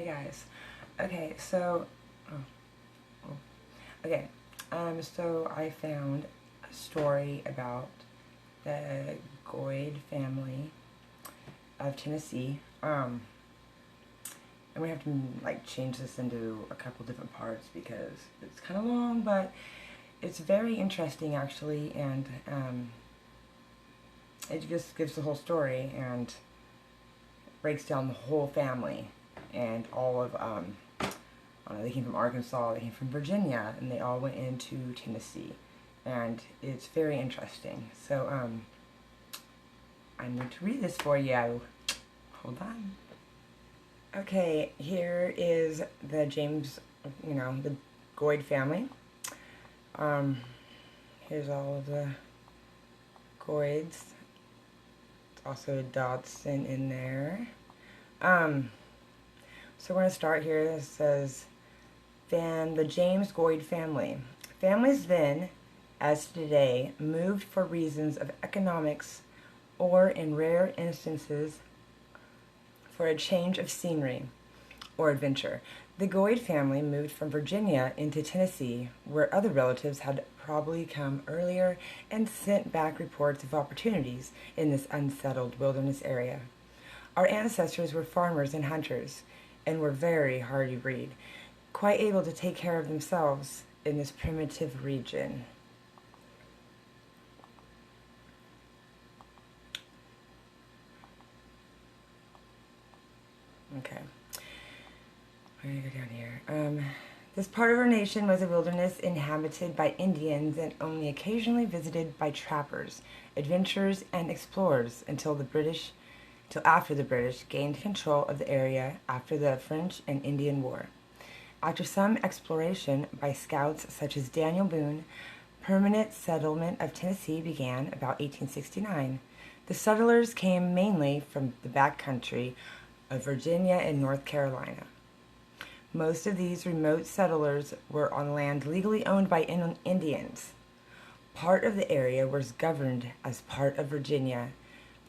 Hey guys. Okay, so okay, so I found a story about the Goad family of Tennessee. And we have to like change this into a couple different parts because it's kind of long, but it's very interesting actually, and it just gives the whole story and breaks down the whole family and all of I don't know, they came from Arkansas, they came from Virginia, and they all went into Tennessee, and it's very interesting. So I'm going to read this for you. Hold on. Okay, here is the the Goad family. Here's all of the Goads. Also a Dodson in there. So we're going to start here. It says, then the James Goad family. Families then, as today, moved for reasons of economics or, in rare instances, for a change of scenery or adventure. The Goad family moved from Virginia into Tennessee, where other relatives had probably come earlier and sent back reports of opportunities in this unsettled wilderness area. Our ancestors were farmers and hunters, and were very hardy breed, quite able to take care of themselves in this primitive region. Okay. We're going to go down here. This part of our nation was a wilderness inhabited by Indians and only occasionally visited by trappers, adventurers, and explorers until after the British gained control of the area after the French and Indian War. After some exploration by scouts such as Daniel Boone, permanent settlement of Tennessee began about 1869. The settlers came mainly from the backcountry of Virginia and North Carolina. Most of these remote settlers were on land legally owned by Indians. Part of the area was governed as part of Virginia,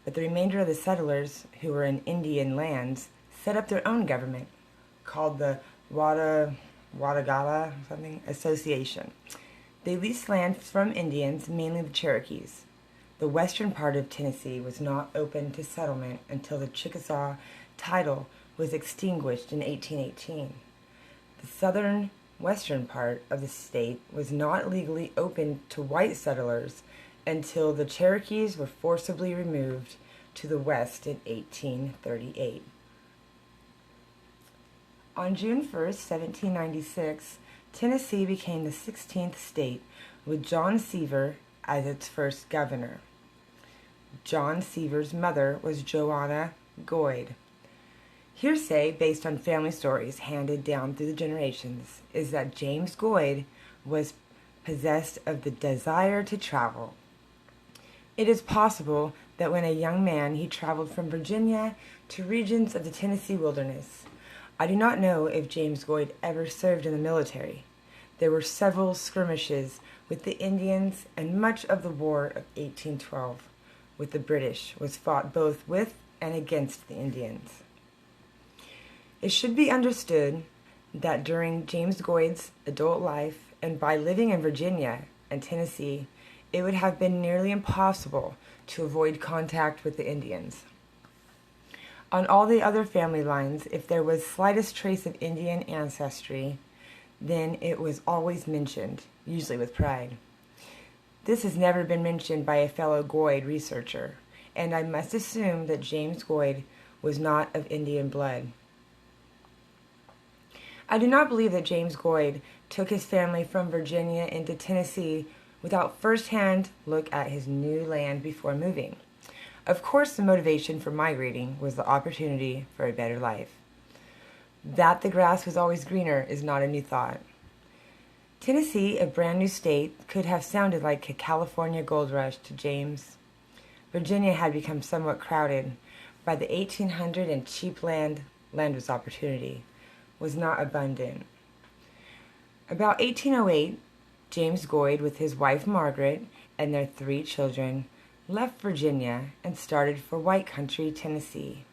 but the remainder of the settlers, who were in Indian lands, set up their own government, called the Watauga Association. They leased land from Indians, mainly the Cherokees. The western part of Tennessee was not open to settlement until the Chickasaw title was extinguished in 1818. The southern western part of the state was not legally open to white settlers until the Cherokees were forcibly removed to the west in 1838. On June 1st, 1796, Tennessee became the 16th state, with John Seaver as its first governor. John Seaver's mother was Joanna Goad. Hearsay, based on family stories handed down through the generations, is that James Goad was possessed of the desire to travel. It is possible that when a young man he traveled from Virginia to regions of the Tennessee wilderness. I do not know if James Goad ever served in the military. There were several skirmishes with the Indians, and much of the War of 1812 with the British was fought both with and against the Indians. It should be understood that during James Goad's adult life, and by living in Virginia and Tennessee, it would have been nearly impossible to avoid contact with the Indians. On all the other family lines, if there was slightest trace of Indian ancestry, then it was always mentioned, usually with pride. This has never been mentioned by a fellow Goad researcher, and I must assume that James Goad was not of Indian blood. I do not believe that James Goad took his family from Virginia into Tennessee without first-hand look at his new land before moving. Of course, the motivation for migrating was the opportunity for a better life. That the grass was always greener is not a new thought. Tennessee, a brand new state, could have sounded like a California gold rush to James. Virginia had become somewhat crowded. By the 1800s, and cheap land was opportunity, was not abundant. About 1808, James Goad, with his wife Margaret and their 3 children, left Virginia and started for White Country, Tennessee.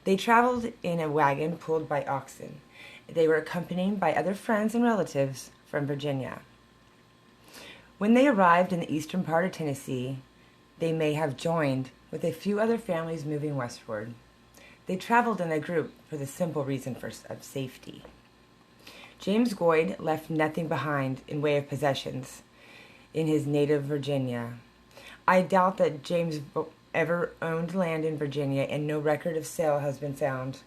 They traveled in a wagon pulled by oxen. They were accompanied by other friends and relatives from Virginia. When they arrived in the eastern part of Tennessee, they may have joined with a few other families moving westward. They traveled in a group for the simple reason of safety. James Goad left nothing behind in way of possessions in his native Virginia. I doubt that James ever owned land in Virginia, and no record of sale has been found.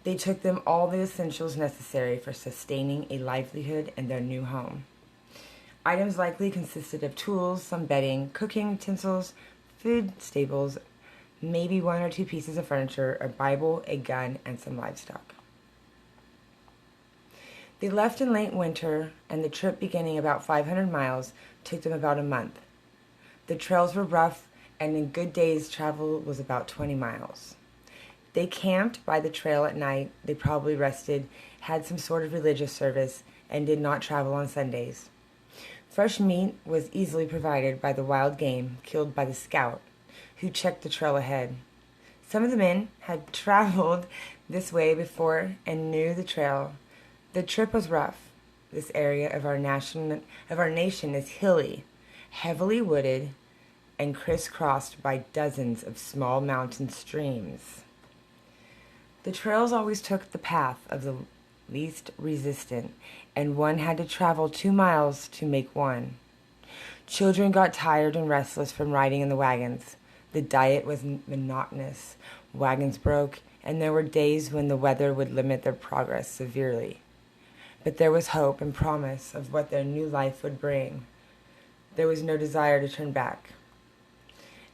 They took them all the essentials necessary for sustaining a livelihood in their new home. Items likely consisted of tools, some bedding, cooking utensils, food, stables, maybe one or two pieces of furniture, a Bible, a gun, and some livestock. They left in late winter, and the trip, beginning about 500 miles, took them about a month. The trails were rough, and in good days, travel was about 20 miles. They camped by the trail at night. They probably rested, had some sort of religious service, and did not travel on Sundays. Fresh meat was easily provided by the wild game killed by the scout, who checked the trail ahead. Some of the men had traveled this way before and knew the trail. The trip was rough. This area of our nation is hilly, heavily wooded, and crisscrossed by dozens of small mountain streams. The trails always took the path of the least resistant, and one had to travel 2 miles to make one. Children got tired and restless from riding in the wagons. The diet was monotonous. Wagons broke, and there were days when the weather would limit their progress severely. But there was hope and promise of what their new life would bring. There was no desire to turn back.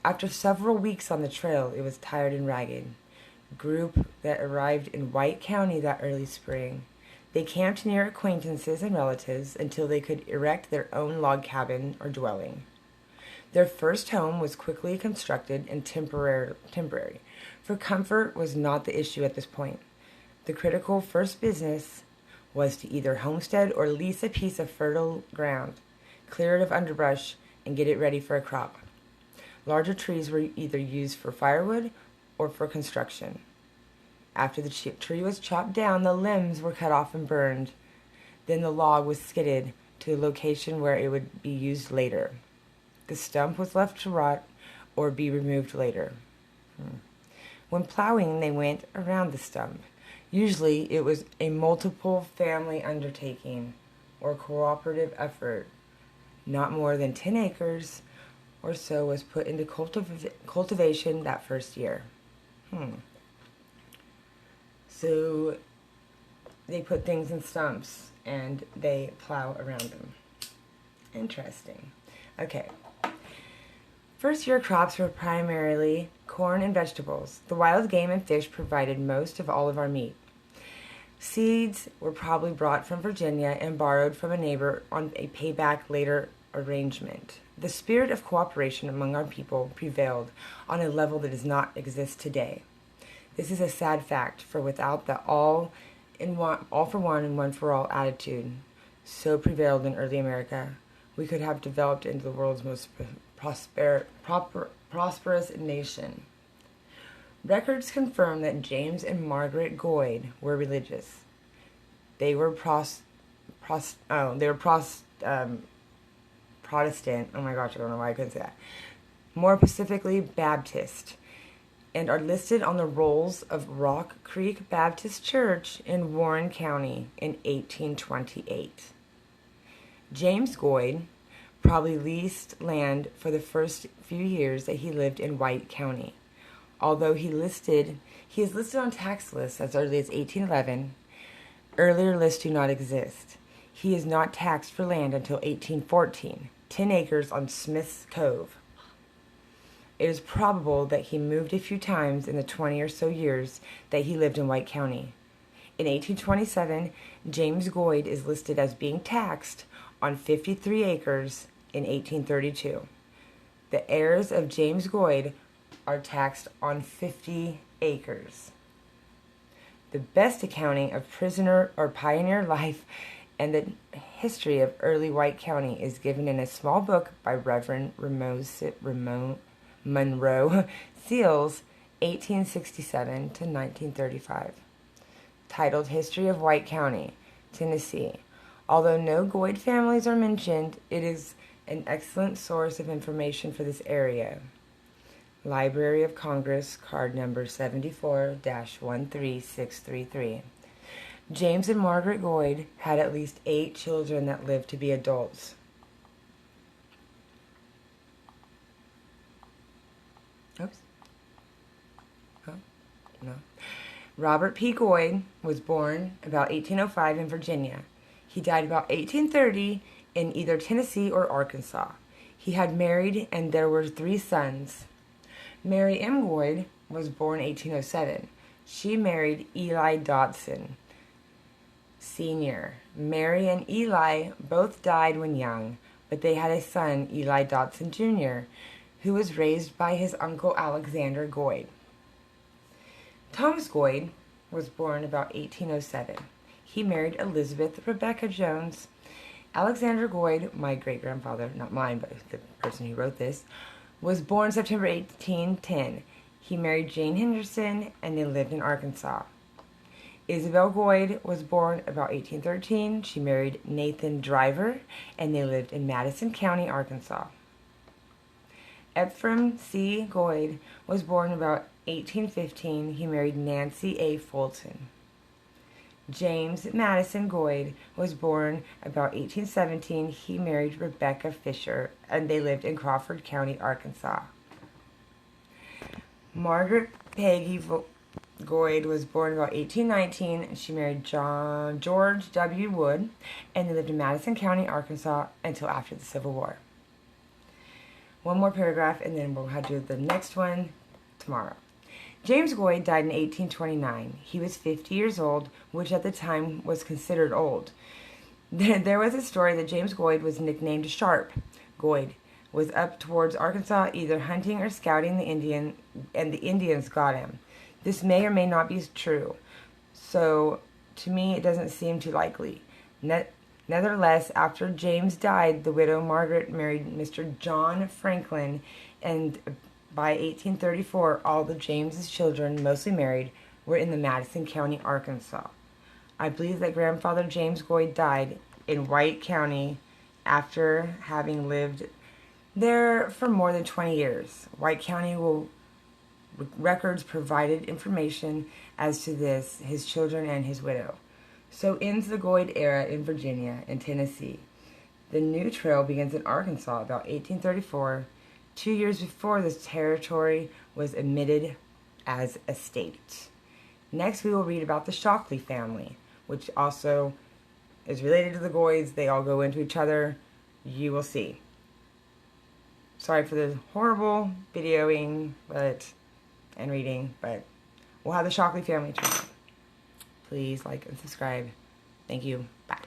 After several weeks on the trail, it was tired and ragged. Group that arrived in White County that early spring. They camped near acquaintances and relatives until they could erect their own log cabin or dwelling. Their first home was quickly constructed and temporary, for comfort was not the issue at this point. The critical first business was to either homestead or lease a piece of fertile ground, clear it of underbrush, and get it ready for a crop. Larger trees were either used for firewood or for construction. After the tree was chopped down, the limbs were cut off and burned. Then the log was skidded to a location where it would be used later. The stump was left to rot or be removed later. When plowing, they went around the stump. Usually it was a multiple family undertaking or cooperative effort. Not more than 10 acres or so was put into cultivation that first year. So they put things in stumps and they plow around them. Interesting. Okay. First year crops were primarily corn and vegetables. The wild game and fish provided most of all of our meat. Seeds were probably brought from Virginia and borrowed from a neighbor on a payback later arrangement. The spirit of cooperation among our people prevailed on a level that does not exist today. This is a sad fact, for without the all for one and one for all attitude so prevailed in early America, we could have developed into the world's most prosperous nation. Records confirm that James and Margaret Goad were religious. They were Protestant. Oh my gosh, I don't know why I couldn't say that. More specifically, Baptist, and are listed on the rolls of Rock Creek Baptist Church in Warren County in 1828. James Goad probably leased land for the first few years that he lived in White County. Although he is listed on tax lists as early as 1811, earlier lists do not exist. He is not taxed for land until 1814, 10 acres on Smith's Cove. It is probable that he moved a few times in the 20 or so years that he lived in White County. In 1827, James Goad is listed as being taxed on 53 acres in 1832. The heirs of James Goad are taxed on 50 acres. The best accounting of prisoner or pioneer life and the history of early White County is given in a small book by Reverend Monroe Seals 1867 to 1935. Titled History of White County, Tennessee. Although no Goad families are mentioned, it is an excellent source of information for this area. Library of Congress, card number 74-13633. James and Margaret Goad had at least 8 children that lived to be adults. Oops. Oh, no. Robert P. Goad was born about 1805 in Virginia. He died about 1830 in either Tennessee or Arkansas. He had married and there were 3 sons. Mary M. Goad was born 1807. She married Eli Dodson, Sr. Mary and Eli both died when young, but they had a son, Eli Dodson, Jr., who was raised by his uncle Alexander Goad. Thomas Goad was born about 1807. He married Elizabeth Rebecca Jones. Alexander Goad, my great-grandfather, not mine, but the person who wrote this, was born September 1810. He married Jane Henderson, and they lived in Arkansas. Isabel Goad was born about 1813. She married Nathan Driver, and they lived in Madison County, Arkansas. Ephraim C. Goad was born about 1815. He married Nancy A. Fulton. James Madison Goad was born about 1817. He married Rebecca Fisher, and they lived in Crawford County, Arkansas. Margaret Peggy Goad was born about 1819, and she married George W. Wood, and they lived in Madison County, Arkansas, until after the Civil War. One more paragraph, and then we'll have to do the next one tomorrow. James Goad died in 1829. He was 50 years old, which at the time was considered old. There was a story that James Goad was nicknamed Sharp. Goad was up towards Arkansas either hunting or scouting the Indian, and the Indians got him. This may or may not be true, so to me it doesn't seem too likely. Nevertheless, after James died, the widow Margaret married Mr. John Franklin, and by 1834, all of James's children, mostly married, were in the Madison County, Arkansas. I believe that grandfather James Goad died in White County after having lived there for more than 20 years. White County records provided information as to this, his children, and his widow. So ends the Goad era in Virginia and Tennessee. The new trail begins in Arkansas about 1834, 2 years before this territory was admitted as a state. Next, we will read about the Shockley family, which also is related to the Goads. They all go into each other. You will see. Sorry for the horrible videoing and reading, but we'll have the Shockley family tomorrow. Please like and subscribe. Thank you. Bye.